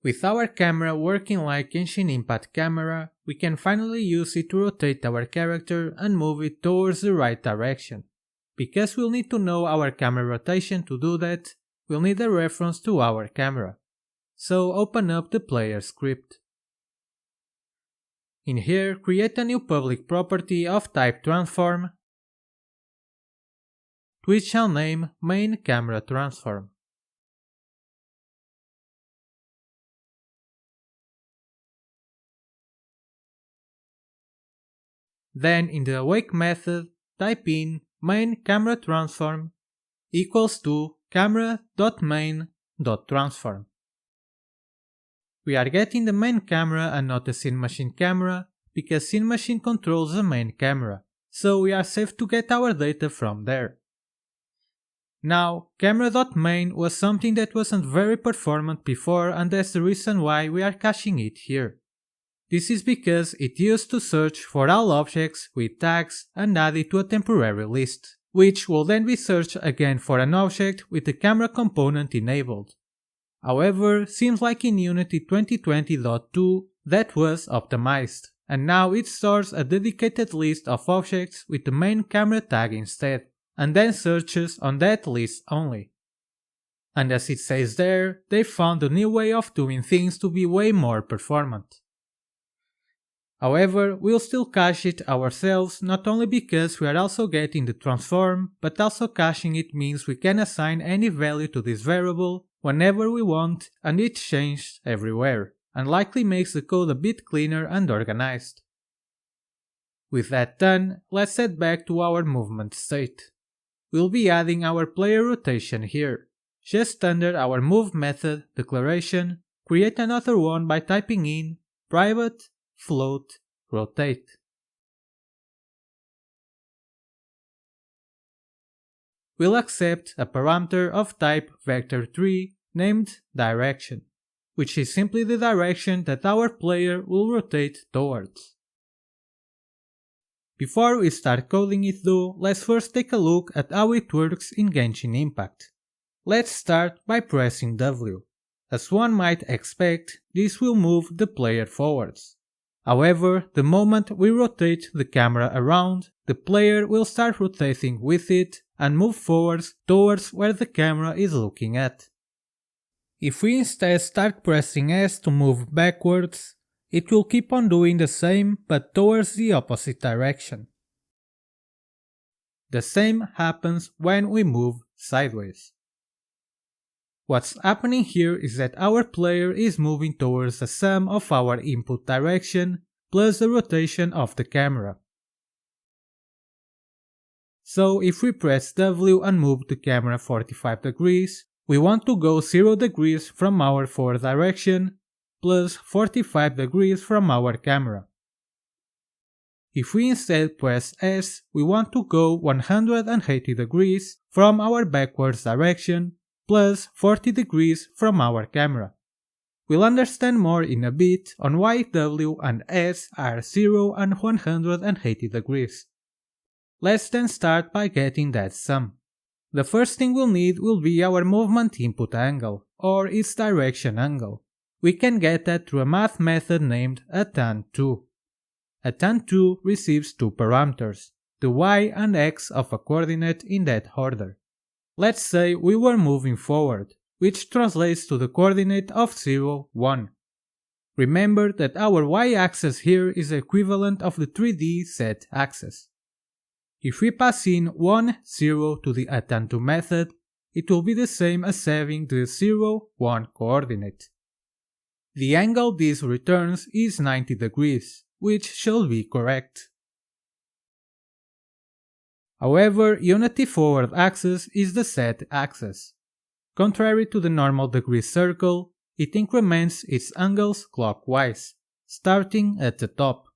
With our camera working like Genshin Impact camera, we can finally use it to rotate our character and move it towards the right direction. Because we'll need to know our camera rotation to do that, we'll need a reference to our camera. So open up the player script. In here, create a new public property of type transform, which shall name main camera transform. Then in the awake method, type in main camera transform equals to camera.main.transform. We are getting the main camera and not the scene machine camera because scene machine controls the main camera, so we are safe to get our data from there. Now, camera.main was something that wasn't very performant before, and that's the reason why we are caching it here. This is because it used to search for all objects with tags and add it to a temporary list, which will then be searched again for an object with the camera component enabled. However, seems like in Unity 2020.2 that was optimized, and now it stores a dedicated list of objects with the main camera tag instead, and then searches on that list only. And as it says there, they found a new way of doing things to be way more performant. However, we'll still cache it ourselves, not only because we are also getting the transform, but also caching it means we can assign any value to this variable whenever we want, and it's changed everywhere, and likely makes the code a bit cleaner and organized. With that done, let's head back to our movement state. We'll be adding our player rotation here. Just under our move method declaration, create another one by typing in private float rotate. We'll accept a parameter of type vector3 named direction, which is simply the direction that our player will rotate towards. Before we start coding it though, let's first take a look at how it works in Genshin Impact. Let's start by pressing W. As one might expect, this will move the player forwards. However, the moment we rotate the camera around, the player will start rotating with it and move forwards towards where the camera is looking at. If we instead start pressing S to move backwards, it will keep on doing the same but towards the opposite direction. The same happens when we move sideways. What's happening here is that our player is moving towards the sum of our input direction plus the rotation of the camera. So if we press W and move the camera 45 degrees, we want to go 0 degrees from our forward direction plus 45 degrees from our camera. If we instead press S, we want to go 180 degrees from our backwards direction plus 40 degrees from our camera. We'll understand more in a bit on why W and S are 0 and 180 degrees. Let's then start by getting that sum. The first thing we'll need will be our movement input angle, or its direction angle. We can get that through a math method named a tan2. A tan2 receives two parameters, the y and x of a coordinate in that order. Let's say we were moving forward, which translates to the coordinate of 0, 1. Remember that our y-axis here is the equivalent of the 3D z-axis. If we pass in 1, 0 to the tan2 method, it will be the same as having the 0, 1 coordinate. The angle this returns is 90 degrees, which should be correct. However, Unity forward axis is the z-axis. Contrary to the normal degree circle, it increments its angles clockwise, starting at the top.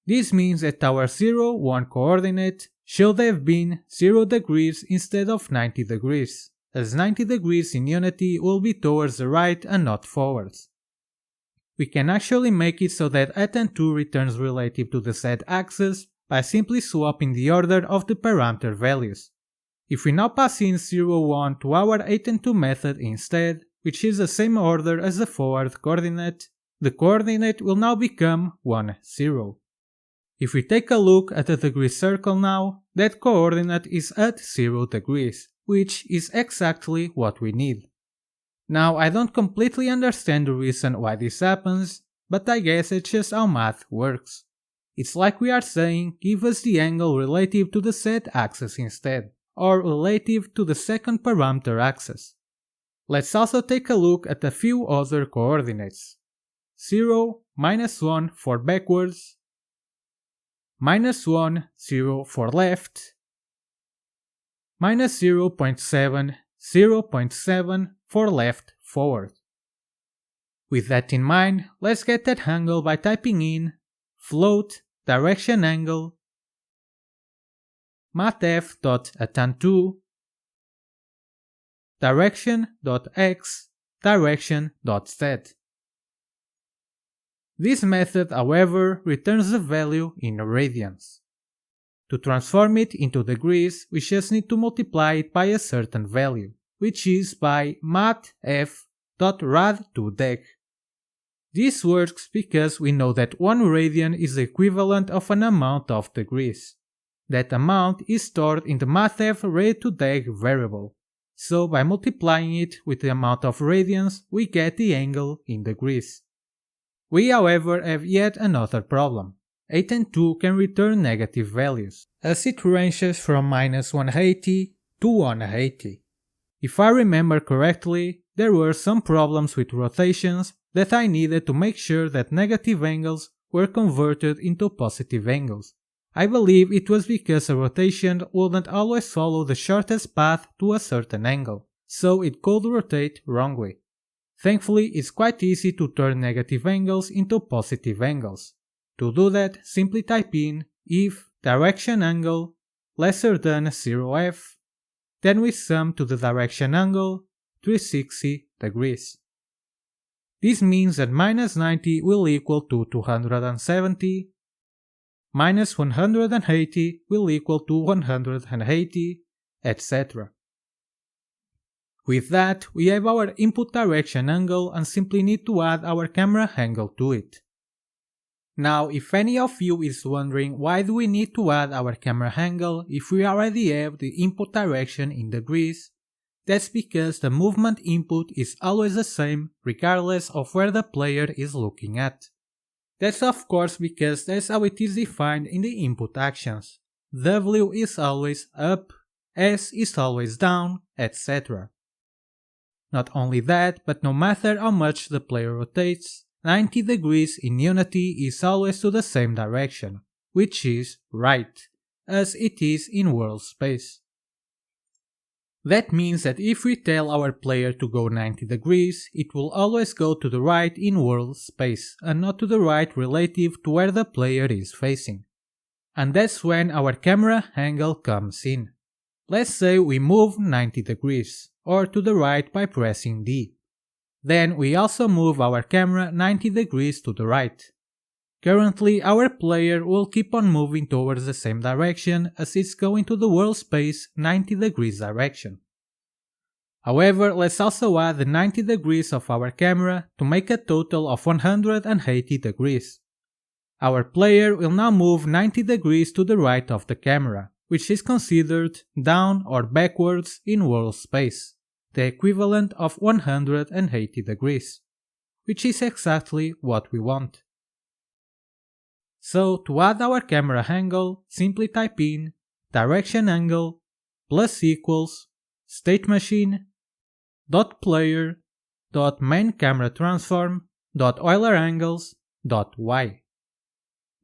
This means that our 0, 1 coordinate should have been 0 degrees instead of 90 degrees, as 90 degrees in Unity will be towards the right and not forwards. We can actually make it so that tan2 returns relative to the z-axis by simply swapping the order of the parameter values. If we now pass in 0, 1 to our tan2 method instead, which is the same order as the forward coordinate, the coordinate will now become 1, 0. If we take a look at the degree circle now, that coordinate is at 0 degrees, which is exactly what we need. Now I don't completely understand the reason why this happens, but I guess it's just how math works. It's like we are saying, give us the angle relative to the Z axis instead, or relative to the second parameter axis. Let's also take a look at a few other coordinates. 0, -1 for backwards, -1, 0 for left, -0.7, 0.7 for left forward. With that in mind, let's get that angle by typing in float direction angle mathf.atan2 direction.x direction.z. This method, however, returns the value in radians. To transform it into degrees, we just need to multiply it by a certain value, which is by mathf.rad2deg. This works because we know that 1 radian is the equivalent of an amount of degrees. That amount is stored in the mathf rad2deg variable, so by multiplying it with the amount of radians, we get the angle in degrees. We however have yet another problem. Atan2 can return negative values, as it ranges from -180 to 180. If I remember correctly, there were some problems with rotations that I needed to make sure that negative angles were converted into positive angles. I believe it was because a rotation wouldn't always follow the shortest path to a certain angle, so it could rotate wrongly. Thankfully, it's quite easy to turn negative angles into positive angles. To do that, simply type in if direction angle lesser than 0f, then we sum to the direction angle 360 degrees. This means that -90 will equal to 270, -180 will equal to 180, etc. With that, we have our input direction angle and simply need to add our camera angle to it. Now, if any of you is wondering why do we need to add our camera angle if we already have the input direction in degrees, that's because the movement input is always the same regardless of where the player is looking at. That's of course because that's how it is defined in the input actions. W is always up, S is always down, etc. Not only that, but no matter how much the player rotates, 90 degrees in Unity is always to the same direction, which is right, as it is in world space. That means that if we tell our player to go 90 degrees, it will always go to the right in world space and not to the right relative to where the player is facing. And that's when our camera angle comes in. Let's say we move 90 degrees, or to the right by pressing D. Then we also move our camera 90 degrees to the right. Currently, our player will keep on moving towards the same direction as it's going to the world space 90 degrees direction. However, let's also add the 90 degrees of our camera to make a total of 180 degrees. Our player will now move 90 degrees to the right of the camera, which is considered down or backwards in world space, the equivalent of 180 degrees, which is exactly what we want. So to add our camera angle, simply type in direction angle plus equals state machine dot player dot main camera transform dot Euler angles dot y.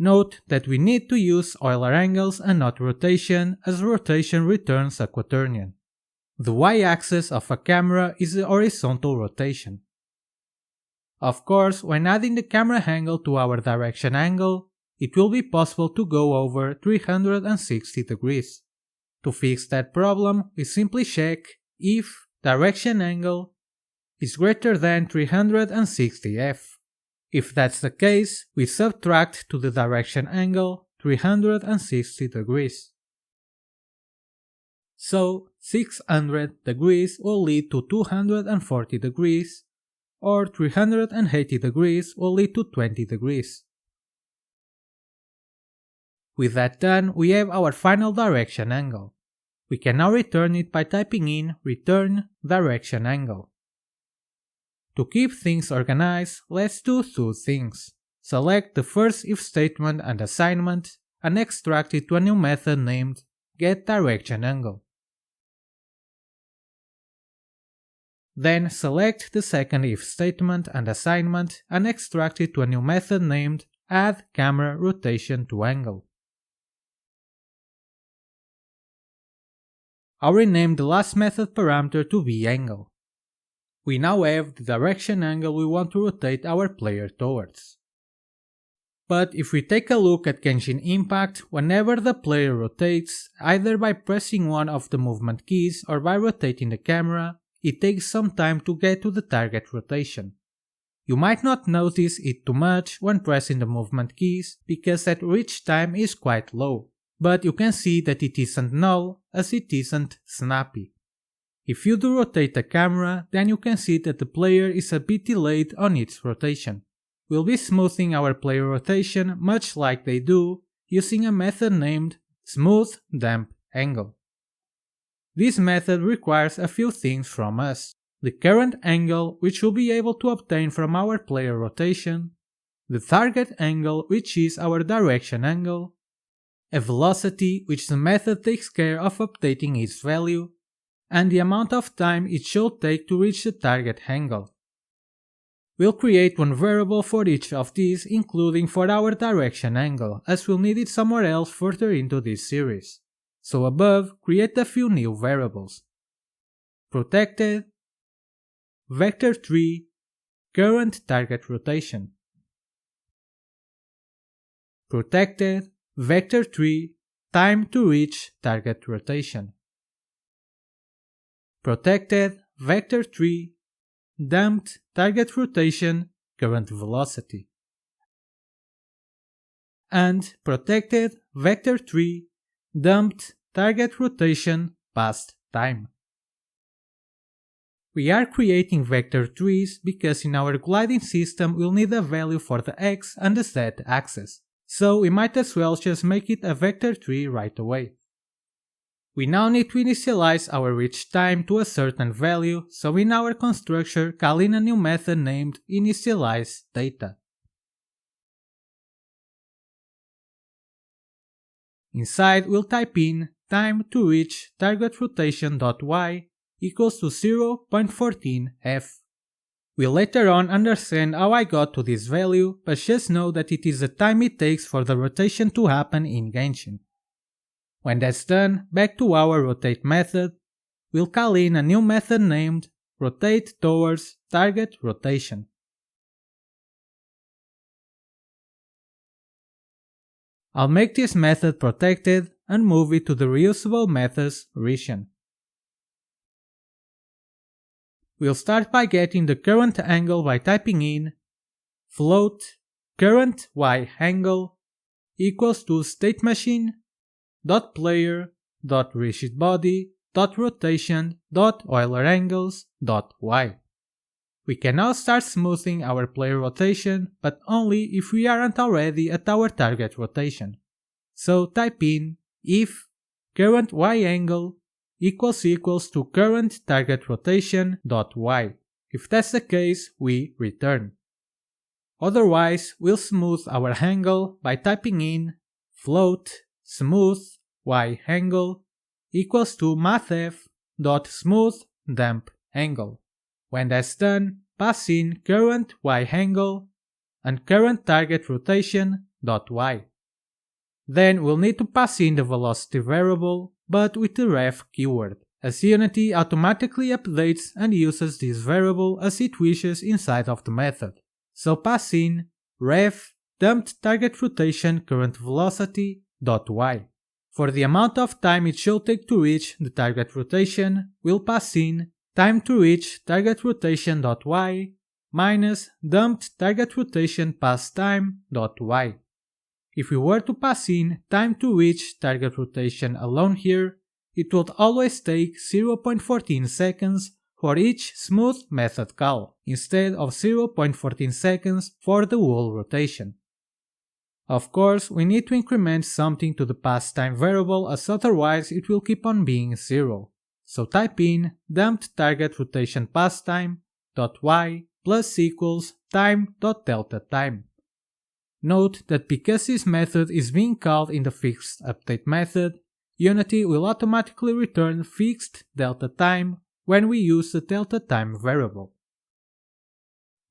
Note that we need to use Euler angles and not rotation, as rotation returns a quaternion. The y-axis of a camera is the horizontal rotation. Of course, when adding the camera angle to our direction angle, it will be possible to go over 360 degrees. To fix that problem, we simply check if direction angle is greater than 360f. If that's the case, we subtract to the direction angle 360 degrees. So, 600 degrees will lead to 240 degrees, or 380 degrees will lead to 20 degrees. With that done, we have our final direction angle. We can now return it by typing in return direction angle. To keep things organized, let's do two things. Select the first if statement and assignment and extract it to a new method named getDirectionAngle. Then select the second if statement and assignment and extract it to a new method named addCameraRotationToAngle. I'll rename the last method parameter to bAngle. We now have the direction angle we want to rotate our player towards. But if we take a look at Genshin Impact, whenever the player rotates, either by pressing one of the movement keys or by rotating the camera, it takes some time to get to the target rotation. You might not notice it too much when pressing the movement keys because that reach time is quite low, but you can see that it isn't null as it isn't snappy. If you do rotate the camera, then you can see that the player is a bit delayed on its rotation. We'll be smoothing our player rotation much like they do, using a method named smoothDampAngle. This method requires a few things from us: the current angle, which we'll be able to obtain from our player rotation, the target angle, which is our direction angle, a velocity, which the method takes care of updating its value, and the amount of time it should take to reach the target angle. We'll create one variable for each of these, including for our direction angle, as we'll need it somewhere else further into this series. So above, create a few new variables: protected, vector3, current target rotation. Protected, vector3, time to reach target rotation. Protected, vector3, damped target rotation, current velocity. And protected, vector3, damped target rotation, past time. We are creating vector trees because in our gliding system we'll need a value for the x and the z axis, so we might as well just make it a vector tree right away. We now need to initialize our reach time to a certain value, so in our constructor call in a new method named initializeData. Inside we'll type in time to reach target rotation.y equals to 0.14f. We'll later on understand how I got to this value, but just know that it is the time it takes for the rotation to happen in Genshin. When that's done, back to our rotate method, we'll call in a new method named rotate towards target rotation. I'll make this method protected and move it to the reusable methods region. We'll start by getting the current angle by typing in float current y angle equals to stateMachine.player.rigidBody.rotation.EulerAngles.y. We can now start smoothing our player rotation, but only if we aren't already at our target rotation. So type in if current y angle equals to current target rotation.y. If that's the case, we return. Otherwise, we'll smooth our angle by typing in float smooth y angle equals to mathf.smoothDampAngle. When that's done, pass in current y angle and current target rotation.y. Then we'll need to pass in the velocity variable, but with the ref keyword, as Unity automatically updates and uses this variable as it wishes inside of the method. So pass in ref damped target rotation current velocity.y. For the amount of time it should take to reach the target rotation, we'll pass in time to reach target rotation.y minus damped target rotation past time.y. If we were to pass in time to reach target rotation alone here, it would always take 0.14 seconds for each smooth method call, instead of 0.14 seconds for the whole rotation. Of course, we need to increment something to the pass time variable, as otherwise it will keep on being 0. So type in dumped target rotation pass time .y plus equals time.delta time. Note that because this method is being called in the fixed update method, Unity will automatically return fixed delta time when we use the delta time variable.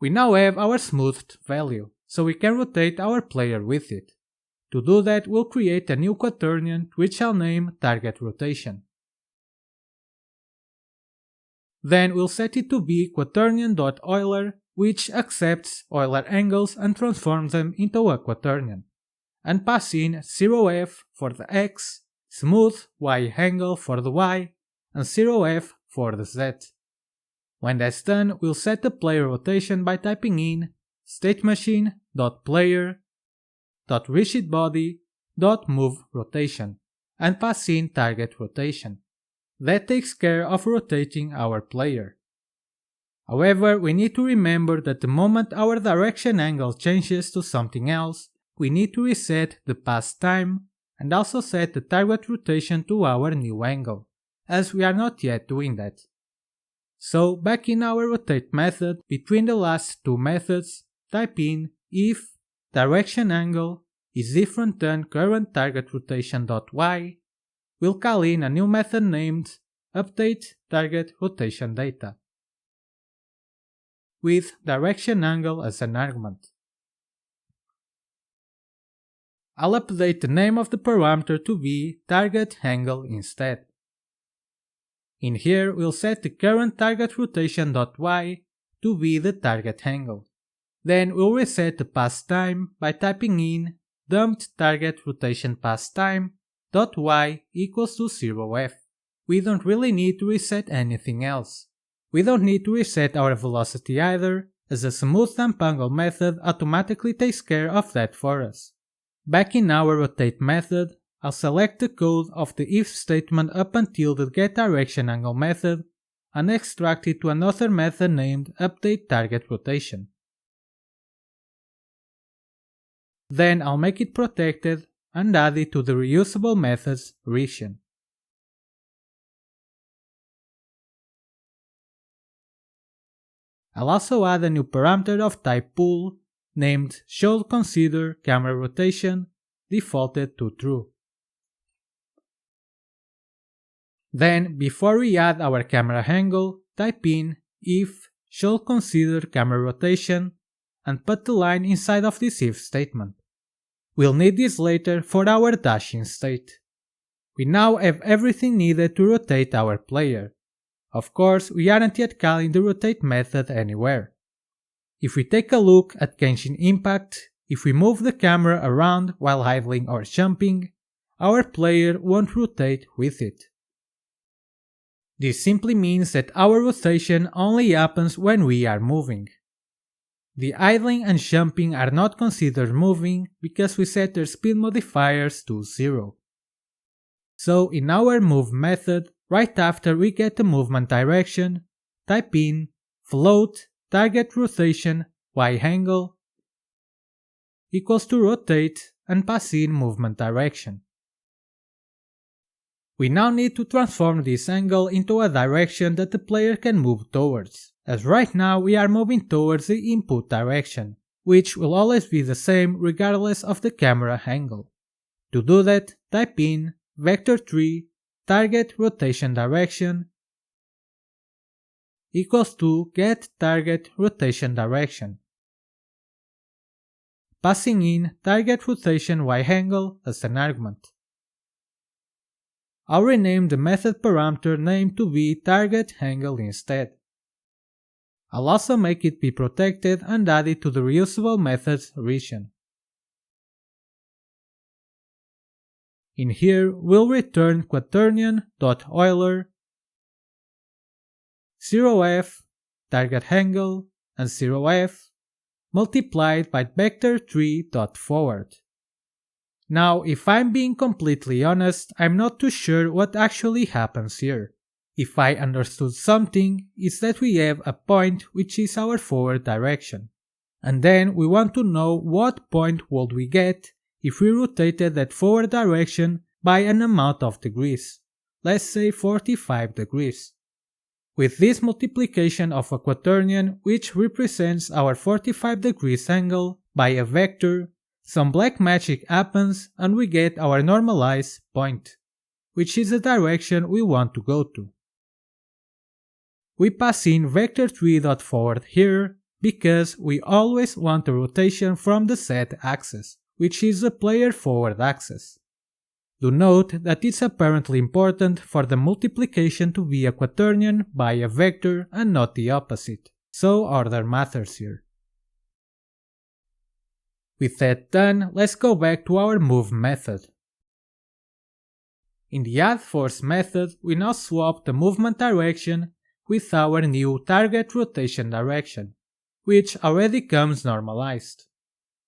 We now have our smoothed value, so we can rotate our player with it. To do that, we'll create a new quaternion which I'll name target rotation. Then we'll set it to be quaternion.Euler, which accepts Euler angles and transforms them into a quaternion, and pass in 0f for the x, smooth y angle for the y, and 0f for the z. When that's done, we'll set the player rotation by typing in statemachine.player.rigidbody.moveRotation and pass in target rotation. That takes care of rotating our player. However, we need to remember that the moment our direction angle changes to something else, we need to reset the pass time and also set the target rotation to our new angle, as we are not yet doing that. So back in our rotate method, between the last two methods, type in if direction angle is different than current target rotation.y. We'll call in a new method named update target rotation data, with direction angle as an argument. I'll update the name of the parameter to be target angle instead. In here, we'll set the current target rotation.y to be the target angle. Then we'll reset the pass time by typing in dumped target rotation pass time .y equals to 0f. We don't really need to reset anything else. We don't need to reset our velocity either, as the smooth dump angle method automatically takes care of that for us. Back in our rotate method, I'll select the code of the if statement up until the getDirectionAngle method and extract it to another method named updateTargetRotation. Then I'll make it protected and add it to the reusable methods region. I'll also add a new parameter of type bool named shouldConsiderCameraRotation, defaulted to true. Then, before we add our camera angle, type in if shouldConsiderCameraRotation and put the line inside of this if statement. We'll need this later for our dashing state. We now have everything needed to rotate our player. Of course, we aren't yet calling the rotate method anywhere. If we take a look at Genshin Impact, if we move the camera around while idling or jumping, our player won't rotate with it. This simply means that our rotation only happens when we are moving. The idling and jumping are not considered moving because we set their speed modifiers to 0. So in our move method, right after we get the movement direction, type in float target rotation y angle equals to rotate and pass in movement direction. We now need to transform this angle into a direction that the player can move towards, as right now we are moving towards the input direction, which will always be the same regardless of the camera angle. To do that, type in vector3 target rotation direction equals to get target rotation direction, passing in target rotation y angle as an argument. I'll rename the method parameter name to be target angle instead. I'll also make it be protected and add it to the reusable methods region. In here, we'll return quaternion.Euler, 0f, target angle, and 0f multiplied by vector3.forward. Now, if I'm being completely honest, I'm not too sure what actually happens here. If I understood something, it's that we have a point which is our forward direction. And then we want to know what point would we get if we rotated that forward direction by an amount of degrees, let's say 45 degrees. With this multiplication of a quaternion which represents our 45 degrees angle by a vector, some black magic happens and we get our normalized point, which is the direction we want to go to. We pass in vector3.forward here because we always want a rotation from the Z axis, which is the player forward axis. Do note that it's apparently important for the multiplication to be a quaternion by a vector and not the opposite, so order matters here. With that done, let's go back to our move method. In the add force method, we now swap the movement direction with our new target rotation direction, which already comes normalized.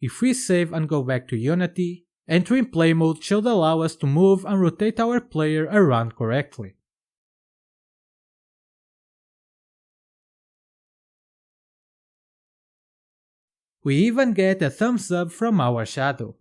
If we save and go back to Unity, entering play mode should allow us to move and rotate our player around correctly. We even get a thumbs up from our shadow.